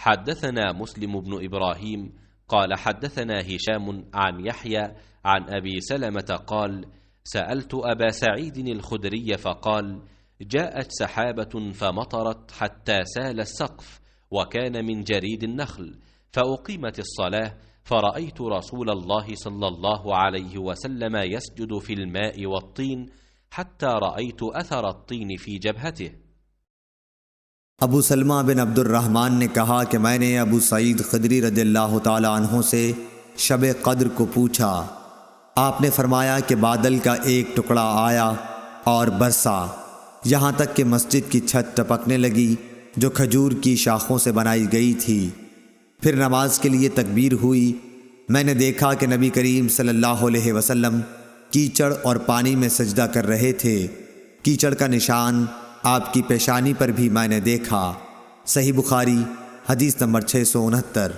حدثنا مسلم بن إبراهيم قال حدثنا هشام عن يحيى عن أبي سلمة قال سألت أبا سعيد الخدري فقال جاءت سحابة فمطرت حتى سال السقف وكان من جريد النخل، فأقيمت الصلاة فرأيت رسول الله صلى الله عليه وسلم يسجد في الماء والطين حتى رأيت أثر الطين في جبهته। अबू सलमा बिन अब्दुर्रहमान ने कहा कि मैंने अबू सईद खदरी रदियल्लाहु ताला अन्हु से शब क़द्र को पूछा। आपने फरमाया कि बादल का एक टुकड़ा आया और बरसा, यहाँ तक कि मस्जिद की छत टपकने लगी जो खजूर की शाखों से बनाई गई थी। फिर नमाज के लिए तकबीर हुई। मैंने देखा कि नबी करीम सल्लल्लाहु अलैहि वसल्लम कीचड़ और पानी में सजदा कर रहे थे। कीचड़ का निशान आपकी पेशानी पर भी मैंने देखा। सही बुखारी हदीस नंबर 669।